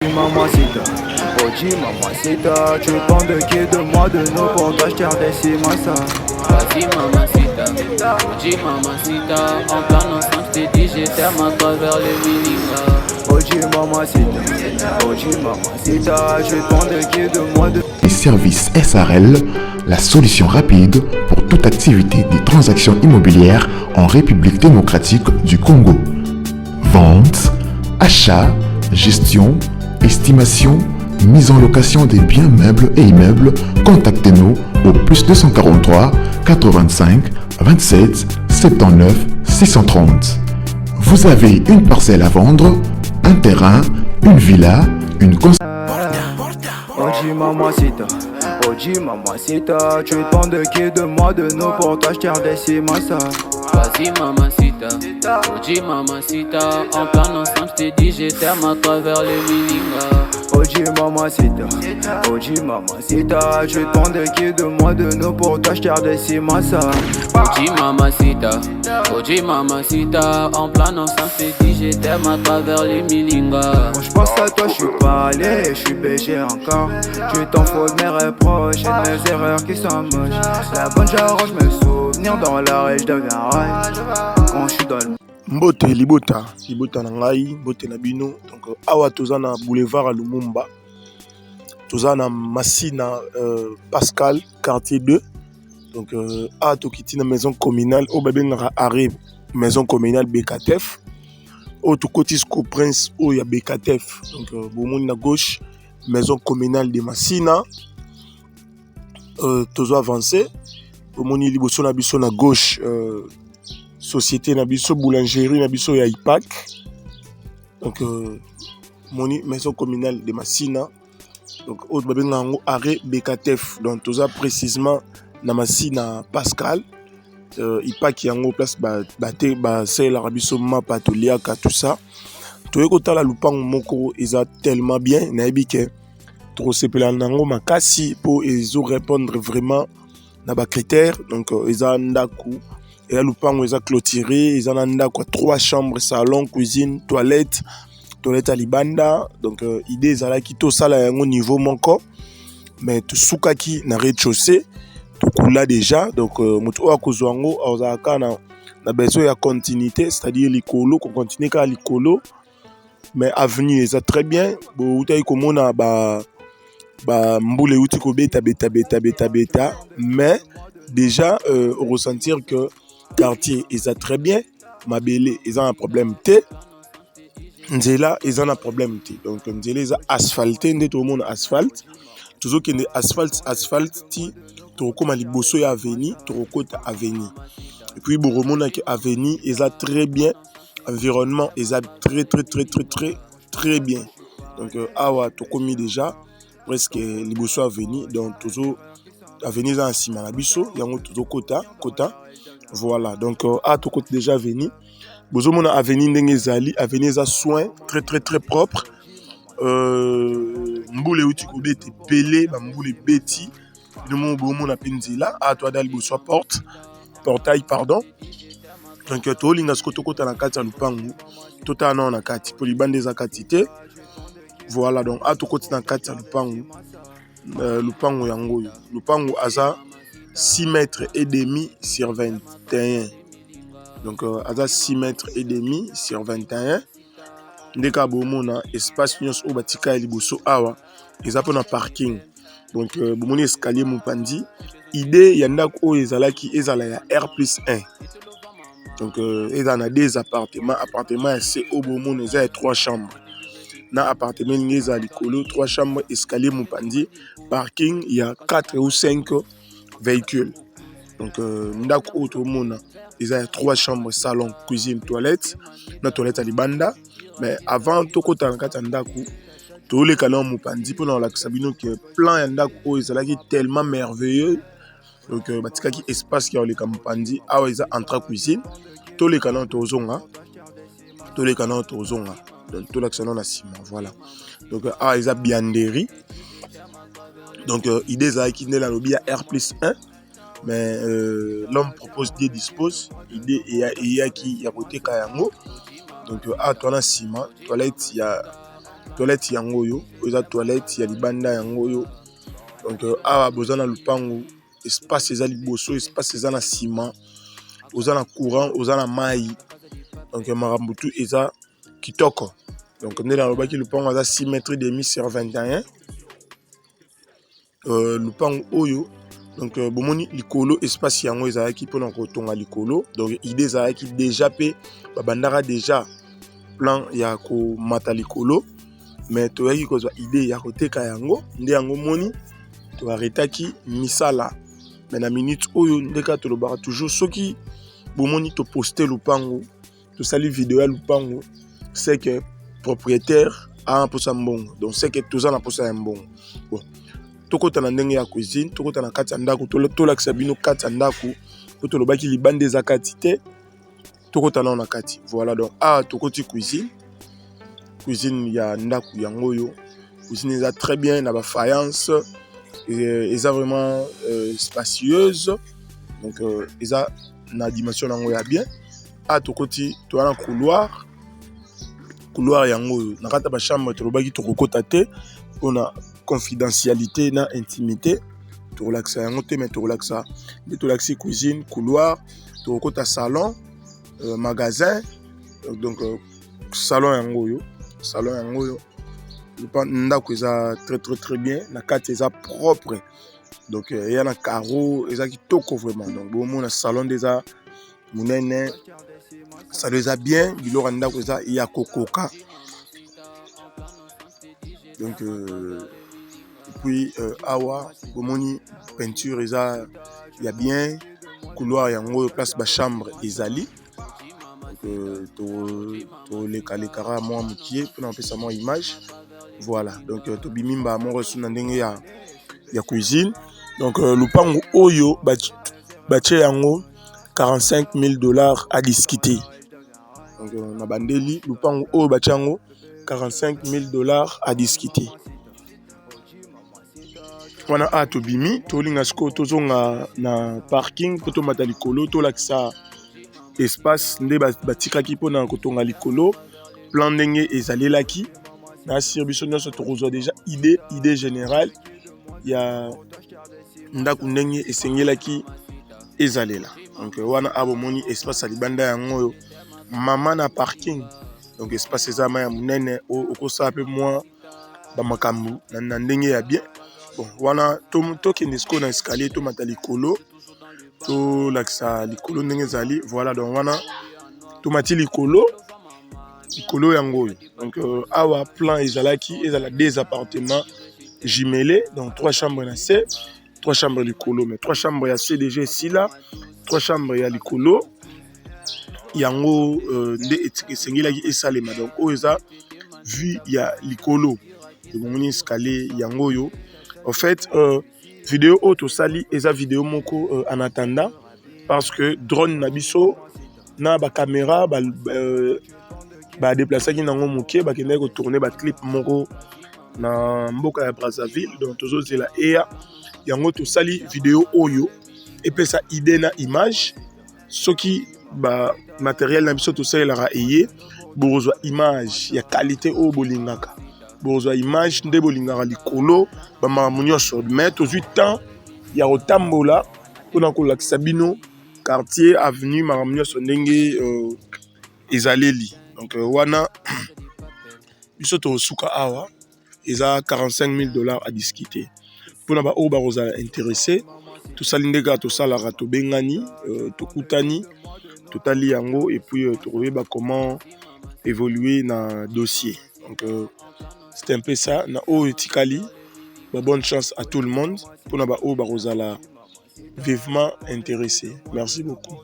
Mamacita, Oji mamacita, tu penses de qui, de moi, de nous, pour toi je redescends massa. Vas-y mamacita, Oji mamacita, en plein ensemble je t'ai dit j'étais à travers les miningas. Oji mamacita, tu penses de qui, de moi, de... Et Service SRL, la solution rapide pour toute activité des transactions immobilières en République démocratique du Congo. Vente, achat, gestion, estimation, mise en location des biens meubles et immeubles, contactez-nous au plus 243 85 27 79 630. Vous avez une parcelle à vendre, un terrain, une villa, une Oji mamacita, tu penses de qui, de moi, de nous, pour toi je redescends massa. Vas-y mamacita, Oji mamacita, en plein ensemble je t'ai dit j'étais à travers les miningas. Oji mamacita, tu penses de qui, de moi, de nous, pour toi je redescends massa. Oji mamacita, en plein ensemble je t'ai dit j'étais à travers les miningas. Quand je pense à toi, je suis pas allé, je suis BG encore. Tu t'en fous de mes reproches et de mes erreurs qui sont moches. La bonne j'arrange mes souvenirs dans la rage, je deviens rage. Quand je suis dans le... Mbote libota na ngai, mbote na bino. Donc awa toza na boulevard à Lumumba. Toza na Massina Pascal quartier 2. Donc a tokiti na maison communale au bébé ngara arrêt maison communale BKTF. Au Tokotisco Prince au ya BKTF. Donc bomoni na gauche maison communale de Massina. Tozo avancé. Bomoni liboso na biso na gauche société na biso boulangerie na biso ya IPAC. Donc moni maison communale de Massina. Donc au bébé ngango arrêt BKTF. Donc toza précisément na Massina Pascal. IPAC yango place bate ba c'est la biso mapa toliaka tout ça. Toyeko tala lupango moko eza tellement bien na ebike. Trop sepela nango makasi pour ezo répondre vraiment na ba critères. Donc eza ndaku et là lupango eza clôturé, eza na ndaku 3 chambres, salon, cuisine, toilette à libanda. Donc idée ezalaki to sala yango niveau moko mais to sukaki na rez-de-chaussée. Tout là déjà. Donc moto akozwa ngo azaka na besoin ya continuité, c'est-à-dire likolo ko continuer ka likolo mais avenue est très bien. Bo utai komona ba mbule uti ko beta mais déjà ressentir que quartier est très bien, mabele ils ont un problème té. Nzela ils ont un problème té. Donc nzela ils asphalté ndé tout le monde asphalte. Toujours qu'il y a asphalte ti comme liboso ya avenue torokota avenue. Et puis boromona que avenue ils ont très bien, environnement ils ont très bien. Donc awa to komi déjà presque liboso avenue. Donc toujours avenue za nsima na biso yango toujours kota. Voilà. Donc a to kote déjà avenue. Bozomona avenue ndenge ezali, avenue za soin très propre. Mbule uti kobete pelé ba mbule beti le mot bomo na penzila a toi dali bo soit portail pardon. Donc to linga skoto kota na kati ya lupangu tota na kati polibande za katite. Voilà. Donc a to kota na kati ya lupangu yango yo lupangu aza 6 mètres et demi sur 21. Donc aza 6 mètres et demi sur 21. Ndeka bomona espace nyos o batika liboso awa eza pona parking. Donc bomoni escalier mopandi idée ya ndako o ezalaki ezala ya R+1. Donc ezana des appartements ya C o bomona eza 3 chambres. Na appartement ngeza likolo 3 chambres, escalier mopandi, parking il y a 4 ou 5 véhicules. Donc ndako o to mona eza 3 chambres, salon, cuisine, toilette, na toilette à libanda. Mais avant to kota na kata ndako to le kanal mopandi pour la sabino que plan ya ndako ezalaki tellement merveilleux. Donc batika ki espace qui a le mopandi awa eza entrée cuisine to le kanal to zonga donc tout l'action na ciment. Voilà. Donc awa eza bianderie. Donc idée za ki ne la lobby à R+1 mais l'homme propose Dieu dispose idée et ya qui ya côté kayango. Donc à toi na ciment, toilette il y a toilette yango yo eza toilette ya libanda yango yo. Donc awa boza na lupango espace eza liboso, espace eza na ciment, oza na courant, oza na mai. Donc makambo tu eza kitoko. Donc nde nalobaki lupango aza 6 mètres et demi sur 21. Lupango oyo donc bomoni likolo espace yango ezalaki mpona kotonga likolo. Donc idée ezalaki déjà pe babandaka déjà plan ya komata likolo, mais toyaki kozwa idée ya koteka yango nde yango moni toaretaki misala. Mais na minute oyo ndeka tolobaka toujours soki bomoni to poster lupango tosali vidéo ya lupango, c'est que propriétaire a mposa mbongo, donc c'est que toza na mposa ya mbongo. Bon, tokota na ndenge ya cuisine, tokota na kati ya ndako, tolakisa bino kati ya ndako po tolobaki libanda eza kati te, tokota na kati. Voilà, donc tokoti cuisine ya ndako yango yo. Cuisine eza très bien na ba faïence, eza vraiment spacieuse, donc eza na dimension yango ya bien. Tokoti to na couloir yango yo na kata ba chambre tolobaki tokokota te pona confidentialité na intimité, to relaxa yango te, mais to relaxa de to relaxer cuisine, couloir, to kota salon, magasin. Donc salon yango yo le ndako eza très bien, na kati eza propre, donc il y a na carreau eza kitoko vraiment. Donc bon mon salon déjà munene, ça eza bien, biloko ndako eza ya kokoka. Donc puis awa bomoni peinture eza ya bien, couloir yango place ba chambre ezali. To le kalekara moi mukie pour en pesa moi image. Voilà, donc to bimimba mon reçu na ndenge ya cuisine. Donc lupango oyo bache yango $45,000 à discuter. Donc na bandeli lupango oyo bache yango $45,000 à discuter. Wana tobimi tolinga siko tozonga na parking poto mata likolo to lakisa espace nde batikaki mpona kotonga likolo, plan ndenge ezalelaki na service nyonso tokozwa déjà idée générale ya ndako ndenge esengelaki ezalela. Donc wana abomoni espace ya libanda yango yo mama na parking, donc espace eza ma ya munene okosala pe mwa bamakambu na ndenge ya bien. Bon wana tokende siko na escalier to mata likolo to lakisa likolo ndenge ezali. Voilà, donc wana tomati likolo yango. Donc awa plan ezalaki ezala des appartements jumelés, donc 3 chambres na C, 3 chambres likolo, mais 3 chambres ya C déjà ici là, 3 chambres ya likolo yango nde esengelaki esalema. Donc oyo eza vue ya likolo ebongoni escalier yango yo. En fait vidéo auto sali eza vidéo moko en attendant, parce que drone na biso na ba caméra ba déplacer ki nango moké ba kende ko tourner ba clip moko na mboka ya Brazzaville. Donc tozo zela ea yango to sali vidéo oyo et puis ça idée na image soki ba matériel na biso to salela eye bozwa image ya qualité o bolingaka, bozwa image nde bolingaka likolo ba mamunyoso. Mais to 8 ans ya otambola pona kolakisa bino quartier avenue mamunyoso ndenge ezaleli. Donc wana biso to suka awa eza $45,000 à discuter. Pona ba o ba roza intéressé to salindeka to salara to bengani to kutani totali yango, et puis to koyeba comment évoluer na dossier. Donc c'est un peu ça na o etikali. Bonne chance à tout le monde. Pour na ba o ba roza la vivement intéressé. Merci beaucoup.